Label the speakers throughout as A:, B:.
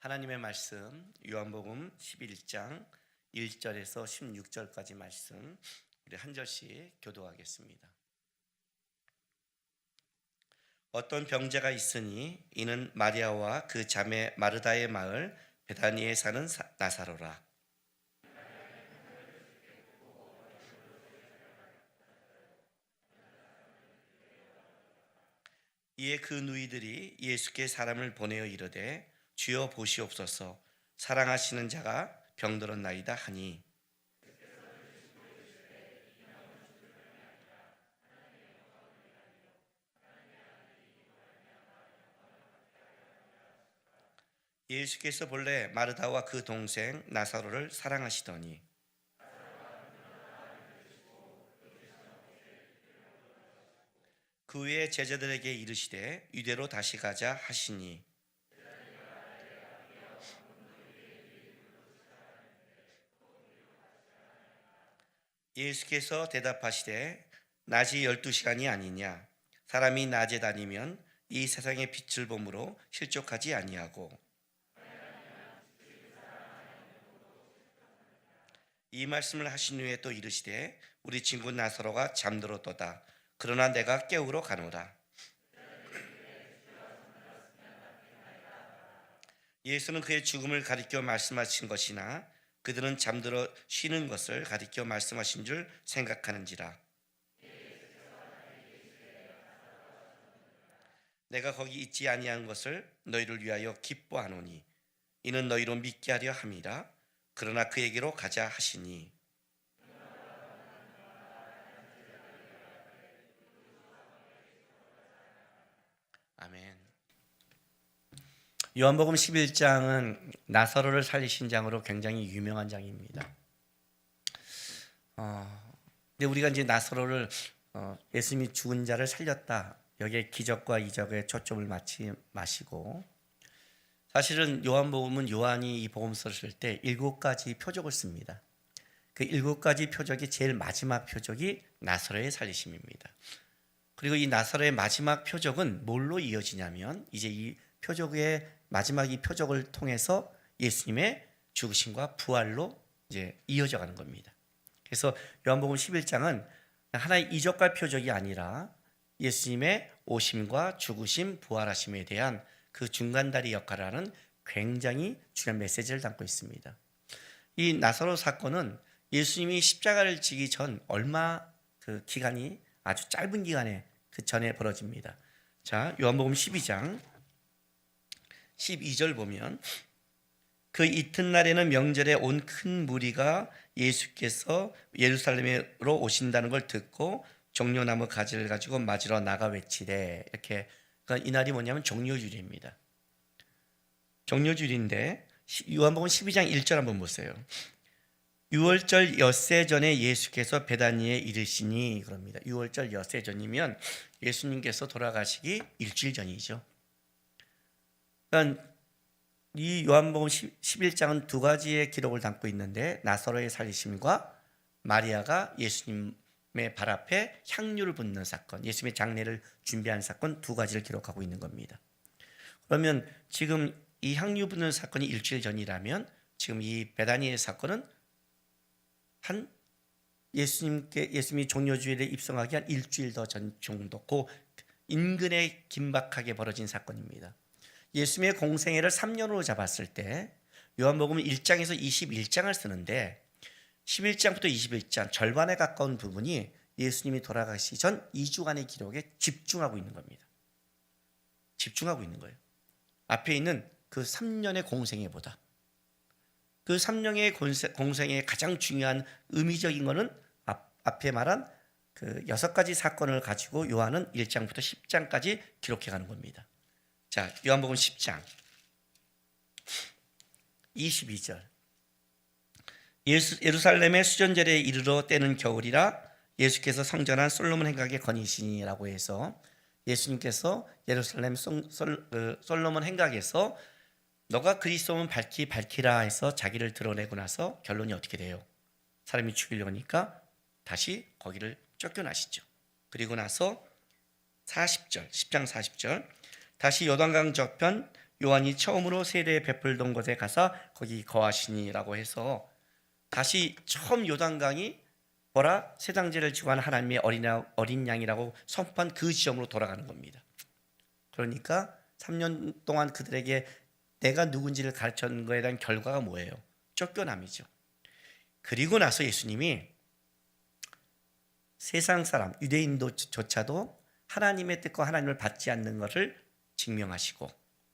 A: 하나님의 말씀 요한복음 11장 1절에서 16절까지 말씀 우리 한 절씩 교도하겠습니다. 어떤 병자가 있으니 이는 마리아와 그 자매 마르다의 마을 베다니에 사는 나사로라. 이에 그 누이들이 예수께 사람을 보내어 이르되 주여 보시옵소서, 사랑하시는 자가 병들었나이다 하니, 예수께서 본래 마르다와 그 동생 나사로를 사랑하시더니 그 후에 제자들에게 이르시되 유대로 다시 가자 하시니, 예수께서 대답하시되 낮이 12시간이 아니냐. 사람이 낮에 다니면 이 세상의 빛을 보므로 실족하지 아니하고, 이 말씀을 하신 후에 또 이르시되 우리 친구 나사로가 잠들었도다. 그러나 내가 깨우러 가노라. 예수는 그의 죽음을 가리켜 말씀하신 것이나 그들은 잠들어 쉬는 것을 가리켜 말씀하신 줄 생각하는지라. 내가 거기 있지 아니한 것을 너희를 위하여 기뻐하노니 이는 너희로 믿게 하려 함이라. 그러나 그에게로 가자 하시니, 아멘. 요한복음 11장은 나사로를 살리신 장으로 굉장히 유명한 장입니다. 근데 우리가 이제 나사로를 예수님이 죽은 자를 살렸다, 여기에 기적과 이적에 초점을 맞지 마시고, 사실은 요한복음은 요한이 이 복음서를 쓸 때 7가지 표적을 씁니다. 그 7가지 표적의 제일 마지막 표적이 나사로의 살리심입니다. 그리고 이 나사로의 마지막 표적은 뭘로 이어지냐면, 이제 이 표적의 마지막 이 표적을 통해서 예수님의 죽으심과 부활로 이제 이어져 가는 겁니다. 그래서 요한복음 11장은 하나의 이적과 표적이 아니라 예수님의 오심과 죽으심, 부활하심에 대한 그 중간다리 역할을 하는 굉장히 중요한 메시지를 담고 있습니다. 이 나사로 사건은 예수님이 십자가를 지기 전 얼마 그 기간이 아주 짧은 기간에 그 전에 벌어집니다. 자, 요한복음 12장 12절 보면, 그 이튿날에는 명절에 온 큰 무리가 예수께서 예루살렘으로 오신다는 걸 듣고 종려나무 가지를 가지고 맞으러 나가 외치되, 이렇게, 그러니까 이 날이 뭐냐면 종려주일입니다. 종려주일인데 요한복음 12장 1절 한번 보세요. 6월절 엿새 전에 예수께서 베다니에 이르시니, 그럽니다. 6월절 엿새 전이면 예수님께서 돌아가시기 일주일 전이죠. 그러니까 이 요한복음 11장은 두 가지의 기록을 담고 있는데, 나사로의 살리심과 마리아가 예수님의 발 앞에 향유를 붓는 사건, 예수님의 장례를 준비한 사건, 두 가지를 기록하고 있는 겁니다. 그러면 지금 이 향유 붓는 사건이 일주일 전이라면 지금 이 베다니의 사건은 한 예수님이 종려주일에 입성하기 한 일주일 더 전 정도, 그 인근에 긴박하게 벌어진 사건입니다. 예수님의 공생애를 3년으로 잡았을 때 요한복음 1장에서 21장을 쓰는데 11장부터 21장 절반에 가까운 부분이 예수님이 돌아가시기 전 2주간의 기록에 집중하고 있는 겁니다. 집중하고 있는 거예요. 앞에 있는 그 3년의 공생애보다, 그 3년의 공생애의 가장 중요한 의미적인 것은 앞에 말한 그 6가지 사건을 가지고 요한은 1장부터 10장까지 기록해 가는 겁니다. 자, 요한복음 10장 22절. 예루살렘의 수전절에 이르러 때는 겨울이라 예수께서 성전한 솔로몬 행각에 거니시니라고 해서, 예수님께서 예루살렘 솔로몬 행각에서 너가 그리스도면 밝히라 해서 자기를 드러내고 나서 결론이 어떻게 돼요? 사람이 죽이려고 하니까 다시 거기를 쫓겨나시죠. 그리고 나서 40절, 10장 40절, 다시 요단강 저편 요한이 처음으로 세례 베풀던 곳에 가서 거기 거하시니라고 해서 다시 처음 요단강이 보라 세상죄를 지고 한 하나님의 어린 양이라고 선포한 그 지점으로 돌아가는 겁니다. 그러니까 3년 동안 그들에게 내가 누군지를 가르쳤는 것에 대한 결과가 뭐예요? 쫓겨남이죠. 그리고 나서 예수님이 세상 사람 유대인조차도 하나님의 뜻과 하나님을 받지 않는 것을 증명하시고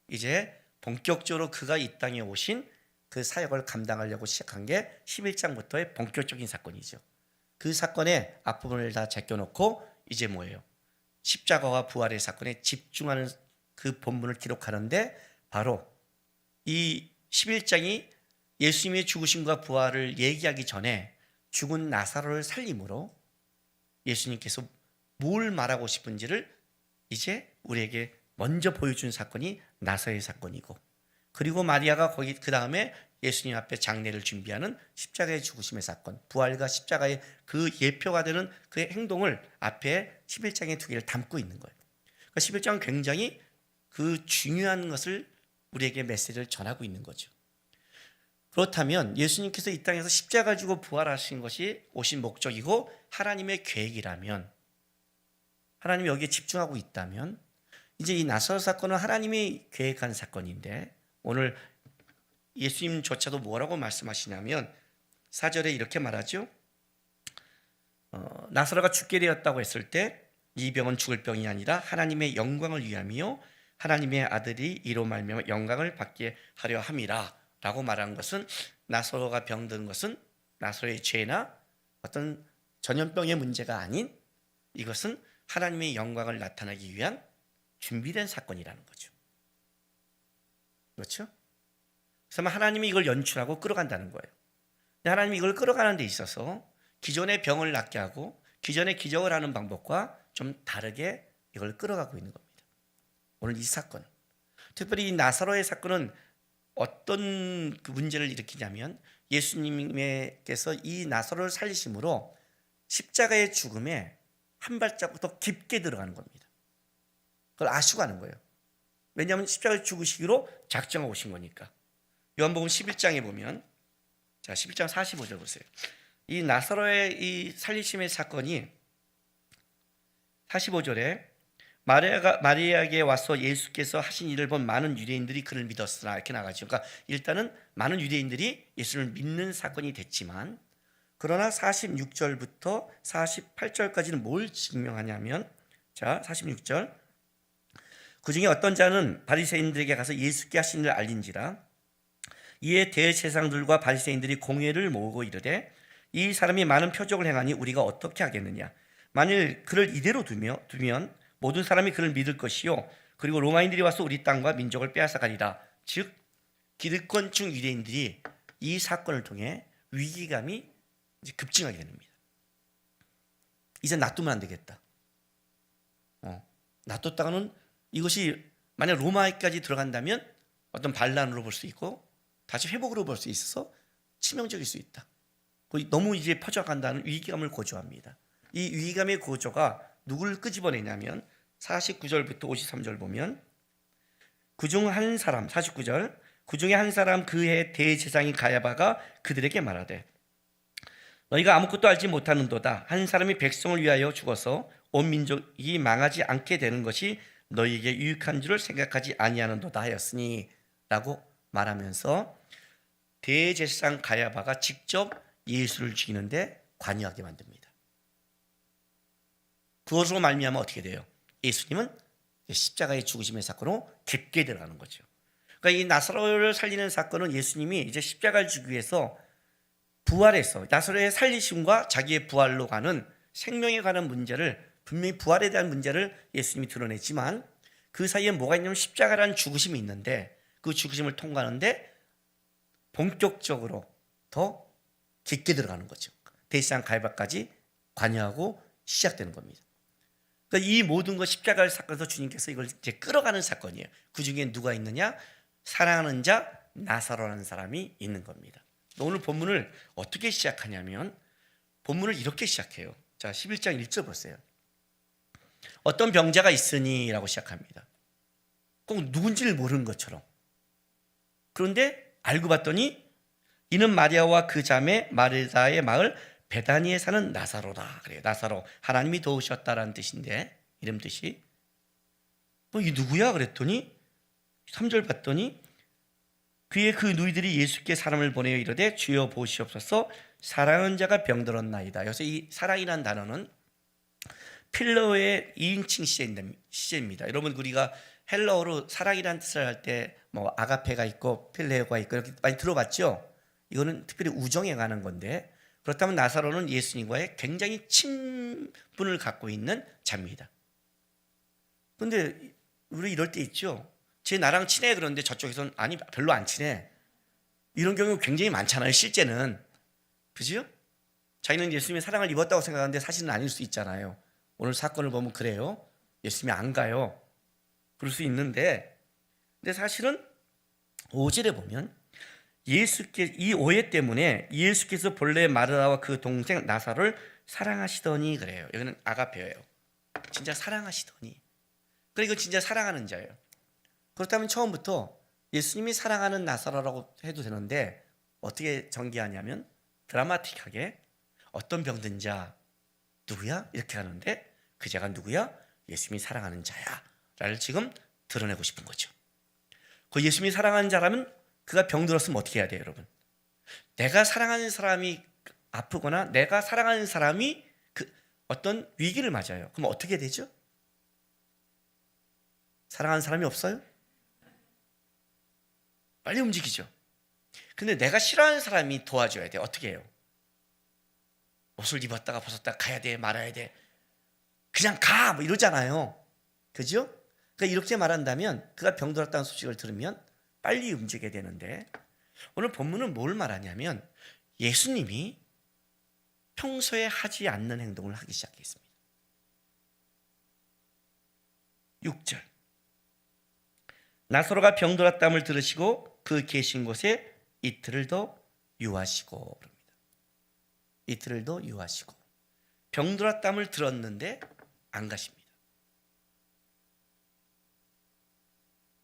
A: 이제 본격적으로 그가 이 땅에 오신 그 사역을 감당하려고 시작한 게 11장부터의 본격적인 사건이죠. 그 사건의 앞부분을 다 제껴놓고 이제 뭐예요? 십자가와 부활의 사건에 집중하는 그 본문을 기록하는데 바로 이 11장이 예수님의 죽으심과 부활을 얘기하기 전에 죽은 나사로를 살림으로 예수님께서 뭘 말하고 싶은지를 이제 우리에게 먼저 보여준 사건이 나사로의 사건이고, 그리고 마리아가 거기 그 다음에 예수님 앞에 장례를 준비하는 십자가의 죽으심의 사건, 부활과 십자가의 그 예표가 되는 그 행동을 앞에 11장의 두 개를 담고 있는 거예요. 그러니까 11장은 굉장히 그 중요한 것을 우리에게 메시지를 전하고 있는 거죠. 그렇다면 예수님께서 이 땅에서 십자가 지고 부활하신 것이 오신 목적이고 하나님의 계획이라면, 하나님이 여기에 집중하고 있다면, 이제 이 나사로 사건은 하나님이 계획한 사건인데 오늘 예수님조차도 뭐라고 말씀하시냐면 4절에 이렇게 말하죠. 나사로가 죽게 되었다고 했을 때 이 병은 죽을 병이 아니라 하나님의 영광을 위함이요 하나님의 아들이 이로 말미암아 영광을 받게 하려 함이라 라고 말한 것은, 나사로가 병든 것은 나사로의 죄나 어떤 전염병의 문제가 아닌, 이것은 하나님의 영광을 나타내기 위한 준비된 사건이라는 거죠. 그렇죠? 그래서 하나님이 이걸 연출하고 끌어간다는 거예요. 하나님이 이걸 끌어가는 데 있어서 기존의 병을 낫게 하고 기존의 기적을 하는 방법과 좀 다르게 이걸 끌어가고 있는 겁니다. 오늘 이 사건, 특별히 이 나사로의 사건은 어떤 그 문제를 일으키냐면 예수님께서 이 나사로를 살리심으로 십자가의 죽음에 한 발자국 더 깊게 들어가는 겁니다. 그걸 아시고 하는 거예요. 왜냐하면 십자가에 죽으시기로 작정하고 오신 거니까. 요한복음 11장에 보면, 자 11장 45절 보세요. 이 나사로의 이 살리심의 사건이 45절에 마리아에게 와서 예수께서 하신 일을 본 많은 유대인들이 그를 믿었으나 이렇게 나가죠. 그러니까 일단은 많은 유대인들이 예수를 믿는 사건이 됐지만, 그러나 46절부터 48절까지는 뭘 증명하냐면, 자 46절, 그중에 어떤 자는 바리새인들에게 가서 예수께 하신 일을 알린지라 이에 대제사장들과 바리새인들이 공회를 모으고 이르되 이 사람이 많은 표적을 행하니 우리가 어떻게 하겠느냐. 만일 그를 이대로 두면 모든 사람이 그를 믿을 것이요 그리고 로마인들이 와서 우리 땅과 민족을 빼앗아가리라. 즉 기득권층 유대인들이 이 사건을 통해 위기감이 이제 급증하게 됩니다. 이제 놔두면 안 되겠다. 놔뒀다가는 이것이 만약 로마까지 들어간다면 어떤 반란으로 볼 수 있고 다시 회복으로 볼 수 있어서 치명적일 수 있다. 너무 이제 퍼져간다는 위기감을 고조합니다. 이 위기감의 고조가 누구를 끄집어내냐면 49절부터 53절 보면 그중 한 사람, 49절, 그중에 한 사람 그의 대제사장인 가야바가 그들에게 말하되 너희가 아무것도 알지 못하는도다. 한 사람이 백성을 위하여 죽어서 온 민족이 망하지 않게 되는 것이 너희에게 유익한 줄을 생각하지 아니하는도다 하였으니 라고 말하면서 대제사장 가야바가 직접 예수를 죽이는데 관여하게 만듭니다. 그것으로 말미암아 어떻게 돼요? 예수님은 십자가의 죽으심의 사건으로 깊게 들어가는 거죠. 그러니까 이 나사로를 살리는 사건은 예수님이 이제 십자가를 주기 위해서 부활해서 나사로의 살리심과 자기의 부활로 가는 생명에 관한 문제를, 분명히 부활에 대한 문제를 예수님이 드러냈지만 그 사이에 뭐가 있냐면 십자가라는 죽으심이 있는데 그 죽으심을 통과하는데 본격적으로 더 깊게 들어가는 거죠. 대제사장 가야바까지 관여하고 시작되는 겁니다. 그러니까 이 모든 것 십자가의 사건에서 주님께서 이걸 이제 끌어가는 사건이에요. 그 중에 누가 있느냐? 사랑하는 자 나사로라는 사람이 있는 겁니다. 오늘 본문을 어떻게 시작하냐면 본문을 이렇게 시작해요. 자 11장 1절 보세요. 어떤 병자가 있으니 라고 시작합니다. 꼭 누군지를 모르는 것처럼 그런데 알고 봤더니 이는 마리아와 그 자매 마르다의 마을 베다니에 사는 나사로다. 그래요. 나사로, 하나님이 도우셨다라는 뜻인데, 이름 뜻이. 이 누구야? 그랬더니 3절 봤더니 그의 그 누이들이 예수께 사람을 보내어 이르되 주여 보시옵소서, 사랑하는 자가 병들었나이다. 여기서 이 사랑이라는 단어는 필러의 2인칭 시제입니다. 여러분, 우리가 헬러어로 사랑이라는 뜻을 할 때 뭐 아가페가 있고 필레오가 있고 이렇게 많이 들어봤죠. 이거는 특별히 우정에 관한 건데, 그렇다면 나사로는 예수님과의 굉장히 친분을 갖고 있는 자입니다. 그런데 우리 이럴 때 있죠. 쟤 나랑 친해. 그런데 저쪽에서는 아니 별로 안 친해. 이런 경우 굉장히 많잖아요. 실제는. 그죠? 자기는 예수님의 사랑을 입었다고 생각하는데 사실은 아닐 수 있잖아요. 오늘 사건을 보면 그래요. 예수님이 안 가요. 그럴 수 있는데, 근데 사실은 5절에 보면 예수께 이 오해 때문에 예수께서 본래 마르다와 그 동생 나사로를 사랑하시더니 그래요. 여기는 아가페예요. 진짜 사랑하시더니. 그러니까 이거 진짜 사랑하는 자예요. 그렇다면 처음부터 예수님이 사랑하는 나사로라고 해도 되는데 어떻게 전개하냐면 드라마틱하게 어떤 병든 자 누구야? 이렇게 하는데 그 자가 누구야? 예수님이 사랑하는 자야 라를 지금 드러내고 싶은 거죠. 그 예수님이 사랑하는 자라면 그가 병들었으면 어떻게 해야 돼요, 여러분? 내가 사랑하는 사람이 아프거나 내가 사랑하는 사람이 그 어떤 위기를 맞아요. 그럼 어떻게 되죠? 사랑하는 사람이 없어요? 빨리 움직이죠. 근데 내가 싫어하는 사람이 도와줘야 돼. 어떻게 해요? 옷을 입었다가 벗었다가 가야 돼, 말아야 돼. 그냥 가! 뭐 이러잖아요. 그죠? 그러니까 이렇게 말한다면 그가 병들었다는 소식을 들으면 빨리 움직여야 되는데, 오늘 본문은 뭘 말하냐면 예수님이 평소에 하지 않는 행동을 하기 시작했습니다. 6절 나사로가 병들었다함을 들으시고 그 계신 곳에 이틀을 더 유하시고 그럽니다. 이틀을 더 유하시고. 병들었다함을 들었는데 안 가십니다.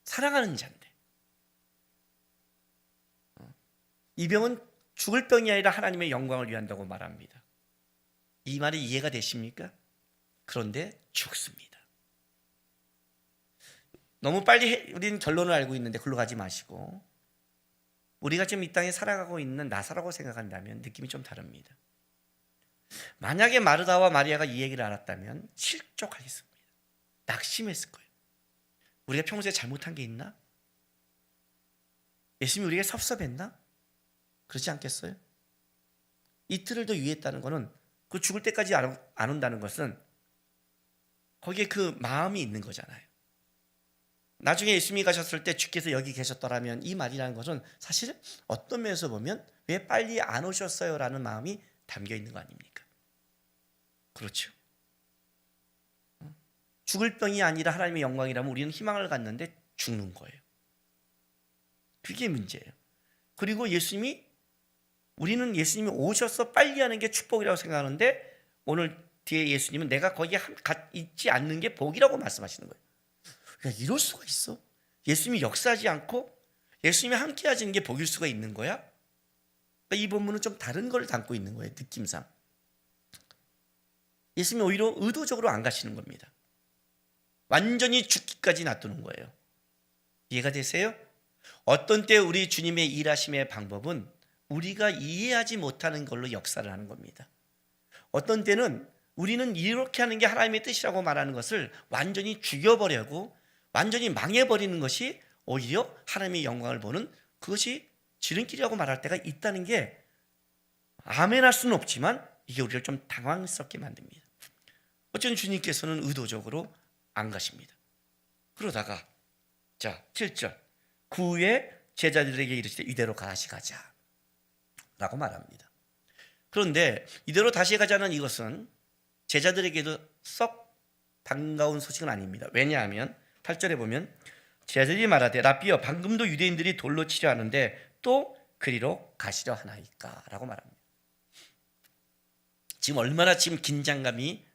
A: 사랑하는 자인데. 이 병은 죽을 병이 아니라 하나님의 영광을 위한다고 말합니다. 이 말이 이해가 되십니까? 그런데 죽습니다. 너무 빨리 우리는 결론을 알고 있는데 글로 가지 마시고, 우리가 지금 이 땅에 살아가고 있는 나사로라고 생각한다면 느낌이 좀 다릅니다. 만약에 마르다와 마리아가 이 얘기를 알았다면 실족하겠습니다. 낙심했을 거예요. 우리가 평소에 잘못한 게 있나? 예수님이 우리에게 섭섭했나? 그렇지 않겠어요? 이틀을 더 유했다는 것은 그 죽을 때까지 안 온다는 것은 거기에 그 마음이 있는 거잖아요. 나중에 예수님이 가셨을 때 주께서 여기 계셨더라면 이 말이라는 것은 사실 어떤 면에서 보면 왜 빨리 안 오셨어요? 라는 마음이 담겨 있는 거 아닙니까? 그렇죠. 죽을 병이 아니라 하나님의 영광이라면 우리는 희망을 갖는데 죽는 거예요. 그게 문제예요. 그리고 우리는 예수님이 오셔서 빨리 하는 게 축복이라고 생각하는데 오늘 뒤에 예수님은 내가 거기에 있지 않는 게 복이라고 말씀하시는 거예요. 야, 이럴 수가 있어? 예수님이 역사하지 않고 예수님이 함께 하시는 게 복일 수가 있는 거야? 이 본문은 좀 다른 걸 담고 있는 거예요. 느낌상. 예수님이 오히려 의도적으로 안 가시는 겁니다. 완전히 죽기까지 놔두는 거예요. 이해가 되세요? 어떤 때 우리 주님의 일하심의 방법은 우리가 이해하지 못하는 걸로 역사를 하는 겁니다. 어떤 때는 우리는 이렇게 하는 게 하나님의 뜻이라고 말하는 것을 완전히 죽여버리고 완전히 망해버리는 것이 오히려 하나님의 영광을 보는 그것이 지름길이라고 말할 때가 있다는 게 아멘할 수는 없지만 이게 우리를 좀 당황스럽게 만듭니다. 어쨌든 주님께서는 의도적으로 안 가십니다. 그러다가 7절 그 후에 제자들에게 이르시되 이대로 다시 가자 라고 말합니다. 그런데 이대로 다시 가자는 이것은 제자들에게도 썩 반가운 소식은 아닙니다. 왜냐하면 8절에 보면 제자들이 말하되 라삐여 방금도 유대인들이 돌로 치려 하는데 또 그리로 가시려 하나이까 라고 말합니다. 지금 얼마나 지금 긴장감이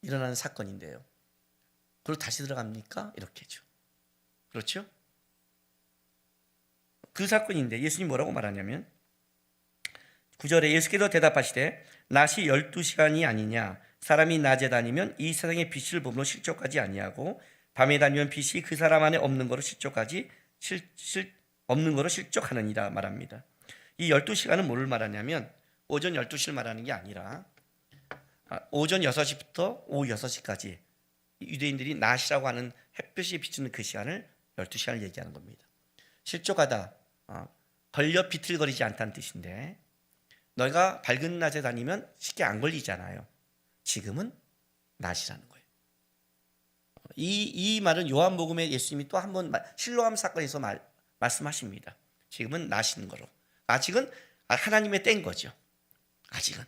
A: 일어나는 사건인데요. 그리고 다시 들어갑니까? 이렇게죠. 그렇죠? 그 사건인데 예수님 뭐라고 말하냐면 9절에 예수께서 대답하시되 낮이 12시간이 아니냐 사람이 낮에 다니면 이 세상의 빛을 보므로 실족하지 아니하고 밤에 다니면 빛이 그 사람 안에 없는 거로 없는 거로 실족하느니라 말합니다. 이 12시간은 뭐를 말하냐면 오전 12시를 말하는 게 아니라 오전 6시부터 오후 6시까지 유대인들이 낮이라고 하는 햇볕이 비추는 그 시간을 12시간을 얘기하는 겁니다. 실족하다, 걸려 비틀거리지 않다는 뜻인데 너희가 밝은 낮에 다니면 쉽게 안 걸리잖아요. 지금은 낮이라는 거예요. 이 말은 요한복음에 예수님이 또 한 번 실로암 사건에서 말씀하십니다. 지금은 낮인 거로. 아직은 하나님의 때인 거죠. 아직은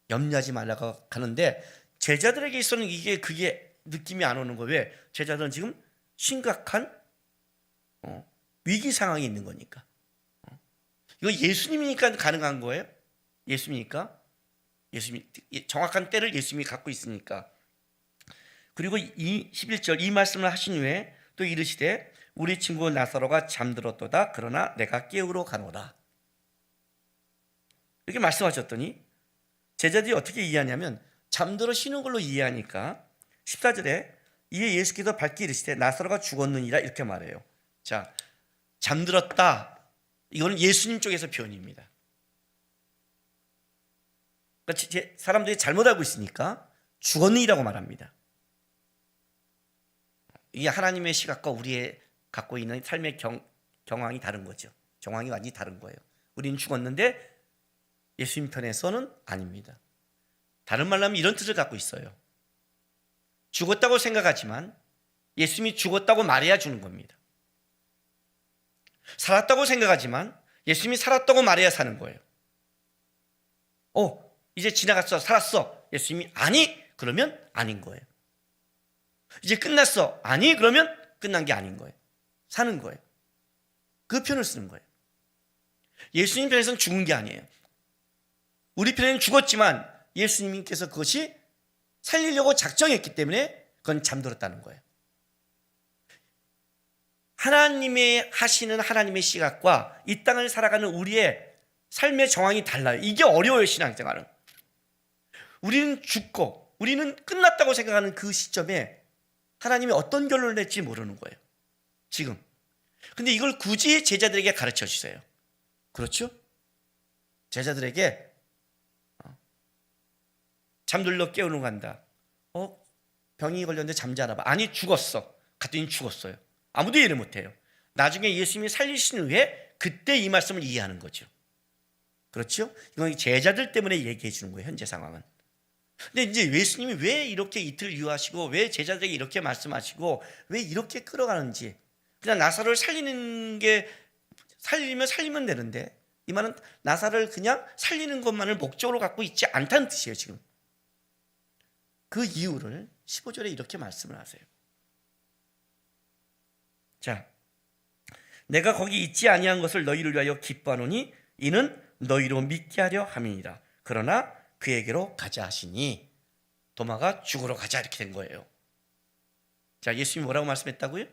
A: 염려하지 말라고 하는데 제자들에게 있어서는 그게 느낌이 안 오는 거예요. 왜? 제자들은 지금 심각한 위기 상황이 있는 거니까. 이거 예수님이니까 가능한 거예요. 예수님이니까. 예수님 정확한 때를 예수님이 갖고 있으니까. 그리고 11절 이 말씀을 하신 후에 또 이르시되 우리 친구 나사로가 잠들었도다. 그러나 내가 깨우러 가노라. 이렇게 말씀하셨더니 제자들이 어떻게 이해하냐면 잠들어 쉬는 걸로 이해하니까 14절에 이에 예수께서 밝게 이르시되 나사로가 죽었느니라 이렇게 말해요. 자, 잠들었다. 이거는 예수님 쪽에서 표현입니다. 그러니까 사람들이 잘못 알고 있으니까 죽었느니라고 말합니다. 이게 하나님의 시각과 우리의 갖고 있는 삶의 경황이 다른 거죠. 정황이 완전히 다른 거예요. 우리는 죽었는데 예수님 편에서는 아닙니다. 다른 말로 하면 이런 뜻을 갖고 있어요. 죽었다고 생각하지만 예수님이 죽었다고 말해야 주는 겁니다. 살았다고 생각하지만 예수님이 살았다고 말해야 사는 거예요. 이제 지나갔어, 살았어. 예수님이 아니? 그러면 아닌 거예요. 이제 끝났어. 아니? 그러면 끝난 게 아닌 거예요. 사는 거예요. 그 표현을 쓰는 거예요. 예수님 편에서는 죽은 게 아니에요. 우리 편에는 죽었지만 예수님께서 그것이 살리려고 작정했기 때문에 그건 잠들었다는 거예요. 하나님의 하시는 하나님의 시각과 이 땅을 살아가는 우리의 삶의 정황이 달라요. 이게 어려워요, 신앙생활은. 우리는 죽고 우리는 끝났다고 생각하는 그 시점에 하나님이 어떤 결론을 낼지 모르는 거예요. 지금. 근데 이걸 굳이 제자들에게 가르쳐 주세요. 그렇죠? 제자들에게 잠들러 깨우는 간다. 병이 걸렸는데 잠자나 봐. 아니 죽었어. 갔더니 죽었어요. 아무도 이해를 못해요. 나중에 예수님이 살리신 후에 그때 이 말씀을 이해하는 거죠. 그렇죠? 이건 제자들 때문에 얘기해 주는 거예요. 현재 상황은. 근데 이제 예수님이 왜 이렇게 이틀 유하시고 왜 제자들에게 이렇게 말씀하시고 왜 이렇게 끌어가는지 그냥 나사로를 살리면 되는데 이 말은 나사로를 그냥 살리는 것만을 목적으로 갖고 있지 않다는 뜻이에요. 지금 그 이유를 15절에 이렇게 말씀을 하세요. 자, 내가 거기 있지 아니한 것을 너희를 위하여 기뻐하노니 이는 너희로 믿게 하려 함이니라. 그러나 그에게로 가자 하시니 도마가 죽으러 가자 이렇게 된 거예요. 자, 예수님이 뭐라고 말씀했다고요?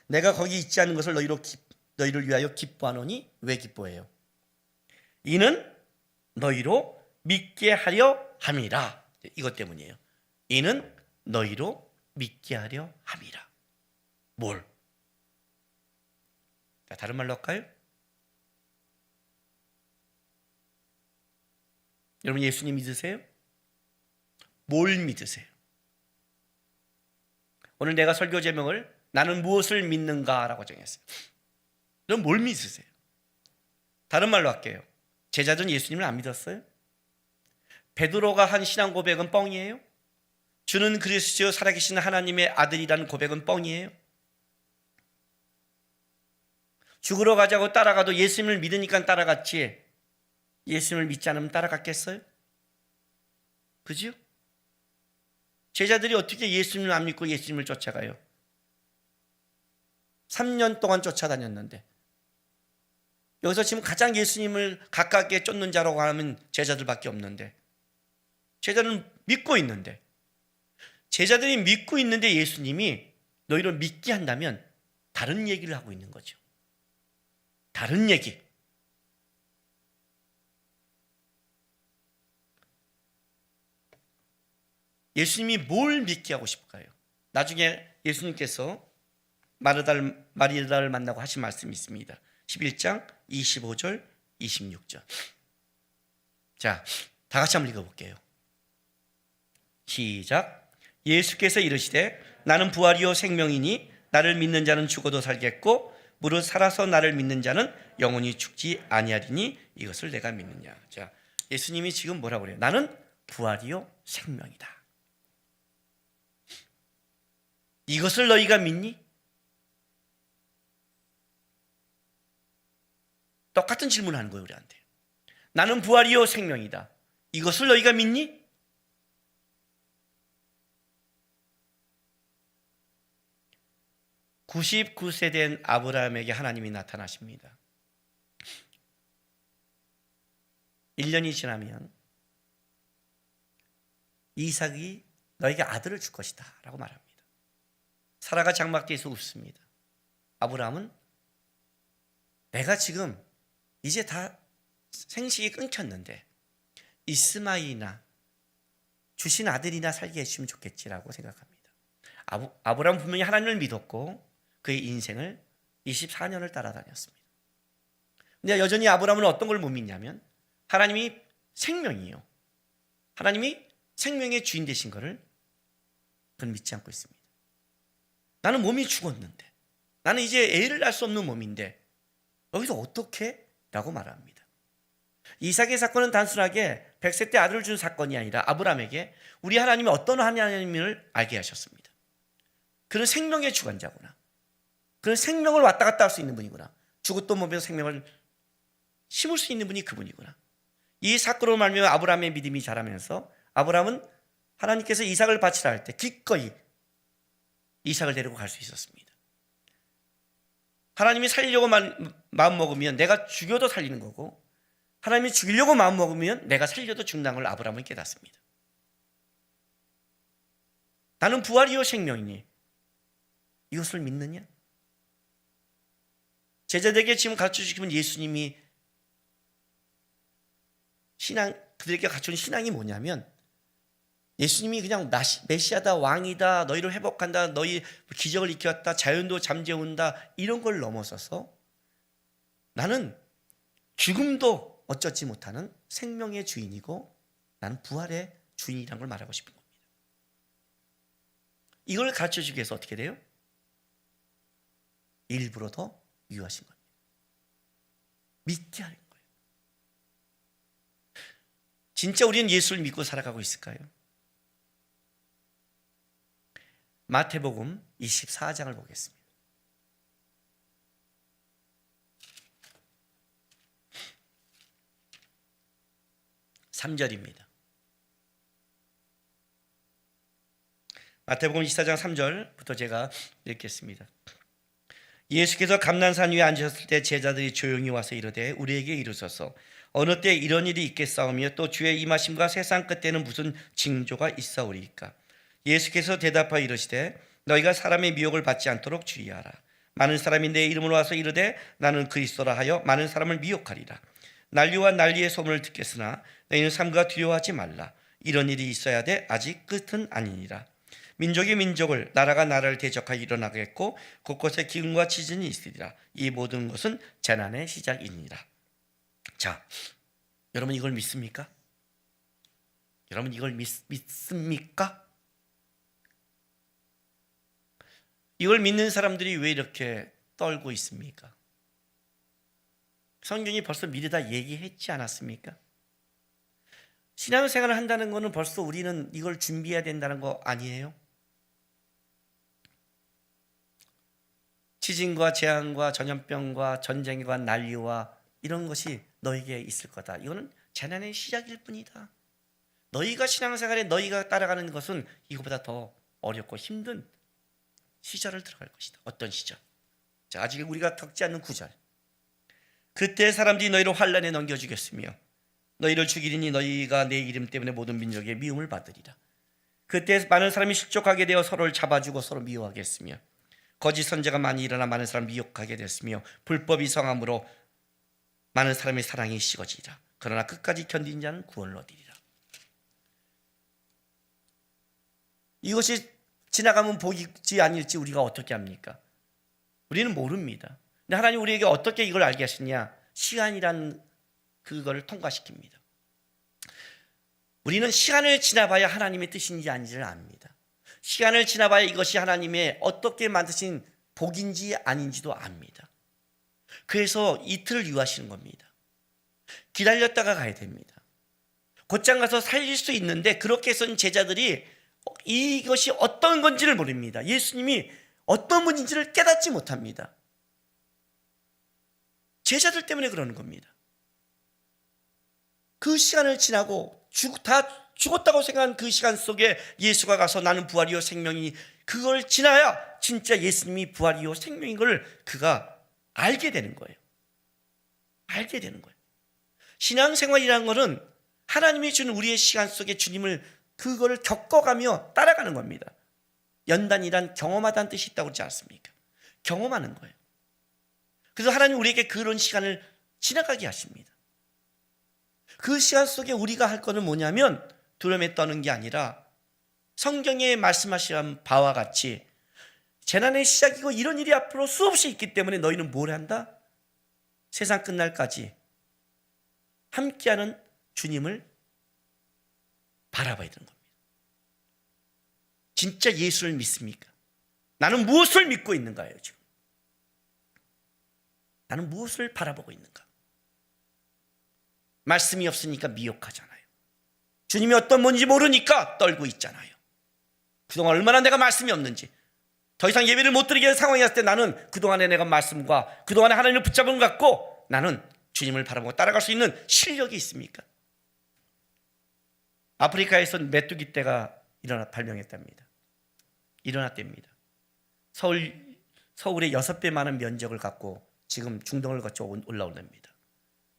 A: 내가 거기 있지 않은 것을 너희를 위하여 기뻐하노니 왜 기뻐해요? 이는 너희로 믿게 하려 함이라. 이것 때문이에요. 이는 너희로 믿게 하려 함이라. 뭘? 자, 다른 말로 할까요? 여러분 예수님 믿으세요? 뭘 믿으세요? 오늘 내가 설교 제목을 나는 무엇을 믿는가라고 정했어요. 여러분 뭘 믿으세요? 다른 말로 할게요. 제자들은 예수님을 안 믿었어요? 베드로가 한 신앙 고백은 뻥이에요? 주는 그리스도 살아계신 하나님의 아들이라는 고백은 뻥이에요? 죽으러 가자고 따라가도 예수님을 믿으니까 따라갔지 예수님을 믿지 않으면 따라갔겠어요? 그죠? 제자들이 어떻게 예수님을 안 믿고 예수님을 쫓아가요? 3년 동안 쫓아다녔는데 여기서 지금 가장 예수님을 가깝게 쫓는 자라고 하면 제자들밖에 없는데 제자들은 믿고 있는데 제자들이 믿고 있는데 예수님이 너희를 믿게 한다면 다른 얘기를 하고 있는 거죠. 다른 얘기. 예수님이 뭘 믿게 하고 싶을까요? 나중에 예수님께서 마리다를 만나고 하신 말씀이 있습니다. 11장 25절 26절. 자, 다 같이 한번 읽어볼게요. 시작. 예수께서 이르시되 나는 부활이요 생명이니 나를 믿는 자는 죽어도 살겠고 무릇 살아서 나를 믿는 자는 영원히 죽지 아니하리니 이것을 내가 믿느냐. 자, 예수님이 지금 뭐라고 그래요? 나는 부활이요 생명이다. 이것을 너희가 믿니? 똑같은 질문을 하는 거예요, 우리한테. 나는 부활이요 생명이다. 이것을 너희가 믿니? (99세) 된 아브라함에게 하나님이 나타나십니다. 1년이 지나면 이삭이 너에게 아들을 줄 것이다 라고 말합니다. 사라가 장막대에서 웃습니다. 아브라함은 내가 지금 이제 다 생식이 끊겼는데 이스마일이나 주신 아들이나 살게 해주시면 좋겠지라고 생각합니다. 아브라함은 분명히 하나님을 믿었고 그의 인생을 24년을 따라다녔습니다. 근데 여전히 아브라함은 어떤 걸 못 믿냐면 하나님이 생명이요, 하나님이 생명의 주인 되신 것을 그는 믿지 않고 있습니다. 나는 몸이 죽었는데, 나는 이제 애를 낳을 수 없는 몸인데 여기서 어떻게? 라고 말합니다. 이삭의 사건은 단순하게 100세 때 아들을 준 사건이 아니라 아브라함에게 우리 하나님이 어떤 하나님을 알게 하셨습니다. 그는 생명의 주관자구나. 그는 생명을 왔다 갔다 할 수 있는 분이구나. 죽었던 몸에서 생명을 심을 수 있는 분이 그분이구나. 이 사건으로 말미암아 아브라함의 믿음이 자라면서 아브라함은 하나님께서 이삭을 바치라 할 때 기꺼이 이삭을 데리고 갈 수 있었습니다. 하나님이 살리려고 마음먹으면 내가 죽여도 살리는 거고, 하나님이 죽이려고 마음먹으면 내가 살려도 죽는다는 걸 아브라함은 깨닫습니다. 나는 부활이요 생명이니 이것을 믿느냐? 제자들에게 지금 가르쳐주시면 예수님이 그들에게 갖춘 신앙이 뭐냐면 예수님이 그냥 메시아다, 왕이다, 너희를 회복한다, 너희 기적을 일으켰다, 자연도 잠재운다, 이런 걸 넘어서서 나는 죽음도 어쩌지 못하는 생명의 주인이고 나는 부활의 주인이라는 걸 말하고 싶은 겁니다. 이걸 가르쳐주기 위해서 어떻게 돼요? 일부러 더 유하신 겁니다. 믿게 하는 거예요. 진짜 우리는 예수를 믿고 살아가고 있을까요? 마태복음 24장을 보겠습니다. 3절입니다. 마태복음 24장 3절부터 제가 읽겠습니다. 예수께서 감난산 위에 앉으셨을 때 제자들이 조용히 와서 이르되 우리에게 이르소서 어느 때 이런 일이 있겠사오며 또 주의 임하심과 세상 끝때는 무슨 징조가 있사오리이까. 예수께서 대답하여 이르시되 너희가 사람의 미혹을 받지 않도록 주의하라. 많은 사람이 내 이름으로 와서 이르되 나는 그리스도라 하여 많은 사람을 미혹하리라. 난리와 난리의 소문을 듣겠으나 너희는 삼가 두려워하지 말라. 이런 일이 있어야 돼 아직 끝은 아니니라. 민족이 민족을, 나라가 나라를 대적하여 일어나겠고 곳곳에 기근과 지진이 있으리라. 이 모든 것은 재난의 시작이니라. 자, 여러분 이걸 믿습니까? 여러분 이걸 믿습니까? 이걸 믿는 사람들이 왜 이렇게 떨고 있습니까? 성경이 벌써 미리 다 얘기했지 않았습니까? 신앙생활을 한다는 것은 벌써 우리는 이걸 준비해야 된다는 거 아니에요? 지진과 재앙과 전염병과 전쟁과 난리와 이런 것이 너에게 있을 거다. 이거는 재난의 시작일 뿐이다. 너희가 신앙생활에 너희가 따라가는 것은 이거보다 더 어렵고 힘든 시절을 들어갈 것이다. 어떤 시절? 자, 아직 우리가 겪지 않는 9절. 그때 사람들이 너희를 환난에 넘겨주겠으며 너희를 죽이리니 너희가 내 이름 때문에 모든 민족의 미움을 받으리라. 그때 많은 사람이 실족하게 되어 서로를 잡아주고 서로 미워하겠으며 거짓 선지자가 많이 일어나 많은 사람을 미혹하게 됐으며 불법이 성함으로 많은 사람의 사랑이 식어지리라. 그러나 끝까지 견딘 자는 구원을 얻으리라. 이것이 지나가면 복이지 아닐지 우리가 어떻게 합니까? 우리는 모릅니다. 근데 하나님 우리에게 어떻게 이걸 알게 하시냐? 시간이란 그거를 통과시킵니다. 우리는 시간을 지나봐야 하나님의 뜻인지 아닌지를 압니다. 시간을 지나봐야 이것이 하나님의 어떻게 만드신 복인지 아닌지도 압니다. 그래서 이틀을 유하시는 겁니다. 기다렸다가 가야 됩니다. 곧장 가서 살릴 수 있는데 그렇게 해서는 제자들이 이것이 어떤 건지를 모릅니다. 예수님이 어떤 분인지를 깨닫지 못합니다. 제자들 때문에 그러는 겁니다. 그 시간을 지나고 다 죽었다고 생각한 그 시간 속에 예수가 가서 나는 부활이요 생명이니 그걸 지나야 진짜 예수님이 부활이요 생명인 걸 그가 알게 되는 거예요. 알게 되는 거예요. 신앙생활이라는 것은 하나님이 주는 우리의 시간 속에 주님을 그거를 겪어가며 따라가는 겁니다. 연단이란 경험하다는 뜻이 있다고 그러지 않습니까? 경험하는 거예요. 그래서 하나님 우리에게 그런 시간을 지나가게 하십니다. 그 시간 속에 우리가 할 거는 뭐냐면 두려움에 떠는 게 아니라 성경에 말씀하신 바와 같이 재난의 시작이고 이런 일이 앞으로 수없이 있기 때문에 너희는 뭘 한다? 세상 끝날까지 함께하는 주님을 바라봐야 되는 겁니다. 진짜 예수를 믿습니까? 나는 무엇을 믿고 있는가요, 지금? 나는 무엇을 바라보고 있는가? 말씀이 없으니까 미혹하잖아요. 주님이 어떤 분인지 모르니까 떨고 있잖아요. 그동안 얼마나 내가 말씀이 없는지 더 이상 예배를 못 드리게 한 상황이 왔을 때 나는 그동안에 내가 말씀과 그동안에 하나님을 붙잡은 것 같고 나는 주님을 바라보고 따라갈 수 있는 실력이 있습니까? 아프리카에서 메뚜기 떼가 발명했답니다. 일어났답니다. 서울의 6배 많은 면적을 갖고 지금 중동을 거쳐 올라온답니다.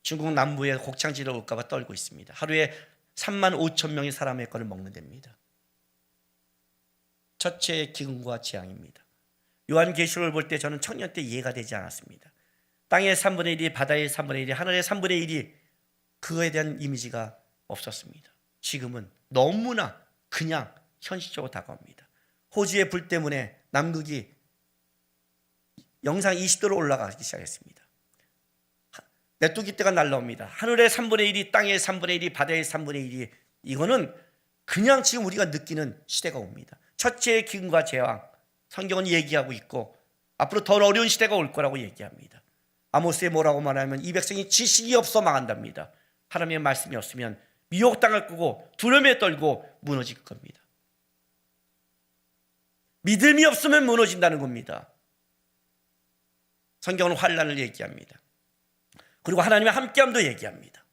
A: 중국 남부에 곡창지를 올까 봐 떨고 있습니다. 하루에 3만 5천 명의 사람의 거를 먹는답니다. 첫째 기근과 재앙입니다. 요한계시록을 볼 때 저는 청년 때 이해가 되지 않았습니다. 땅의 3분의 1이 바다의 3분의 1이 하늘의 3분의 1이 그거에 대한 이미지가 없었습니다. 지금은 너무나 그냥 현실적으로 다가옵니다. 호주의 불 때문에 남극이 영상 20도로 올라가기 시작했습니다. 메뚜기 떼가 날라옵니다. 하늘의 3분의 1이 땅의 3분의 1이 바다의 3분의 1이 이거는 그냥 지금 우리가 느끼는 시대가 옵니다. 첫째의 기근과 재앙 성경은 얘기하고 있고 앞으로 더 어려운 시대가 올 거라고 얘기합니다. 아모스에 뭐라고 말하면 이 백성이 지식이 없어 망한답니다. 하나님의 말씀이 없으면 미혹당할 거고 두려움에 떨고 무너질 겁니다. 믿음이 없으면 무너진다는 겁니다. 성경은 환난을 얘기합니다. 그리고 하나님의 함께함도 얘기합니다.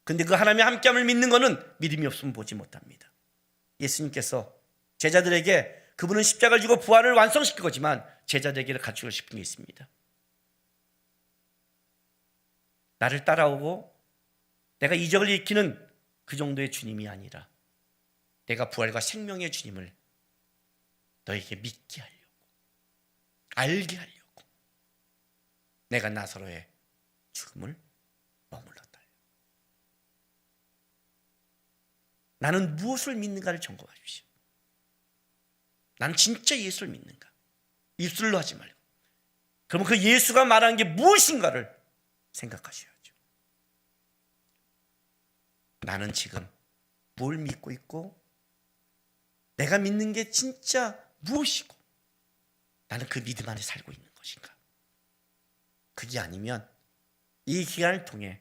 A: 그런데 그 하나님의 함께함을 믿는 것은 믿음이 없으면 보지 못합니다. 예수님께서 제자들에게 그분은 십자가를 지고 부활을 완성시킬 거지만 제자들에게 갖추고 싶은 게 있습니다. 나를 따라오고 내가 이적을 일으키는 그 정도의 주님이 아니라 내가 부활과 생명의 주님을 너에게 믿게 하려고, 알게 하려고 내가 나사로의 죽음을 머물렀다. 나는 무엇을 믿는가를 점검해 주십시오. 나는 진짜 예수를 믿는가? 입술로 하지 말고. 그러면 그 예수가 말하는 게 무엇인가를 생각하셔야죠. 나는 지금 뭘 믿고 있고 내가 믿는 게 진짜 무엇이고 나는 그 믿음 안에 살고 있는 것인가? 그게 아니면 이 기간을 통해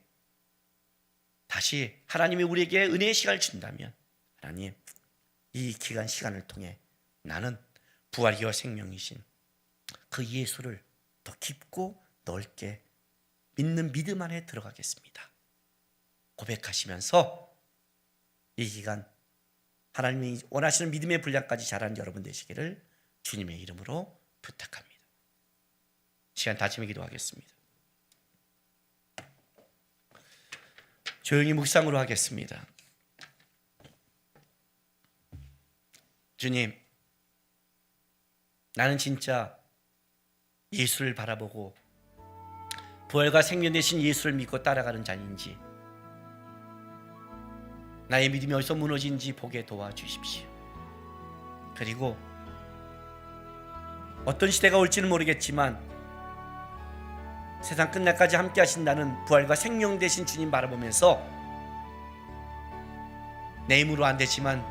A: 다시 하나님이 우리에게 은혜의 시간을 준다면 하나님 이 기간 시간을 통해 나는 부활이요 생명이신 그 예수를 더 깊고 넓게 믿는 믿음 안에 들어가겠습니다. 고백하시면서 이 기간 하나님이 원하시는 믿음의 분량까지 자라는 여러분 되시기를 주님의 이름으로 부탁합니다. 시간 다짐의 기도하겠습니다. 조용히 묵상으로 하겠습니다. 주님, 나는 진짜 예수를 바라보고 부활과 생명 되신 예수를 믿고 따라가는 자인지, 나의 믿음이 어디서 무너진지 보게 도와주십시오. 그리고 어떤 시대가 올지는 모르겠지만 세상 끝날까지 함께 하신다는 부활과 생명 되신 주님 바라보면서 내 힘으로 안 되지만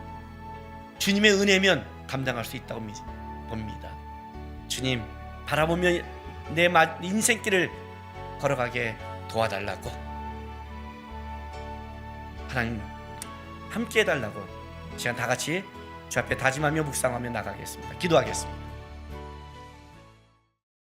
A: 주님의 은혜면 감당할 수 있다고 봅니다. 주님 바라보며 내 인생길을 걸어가게 도와달라고, 하나님 함께 해달라고 시간 다 같이 주 앞에 다짐하며 묵상하며 나가겠습니다. 기도하겠습니다.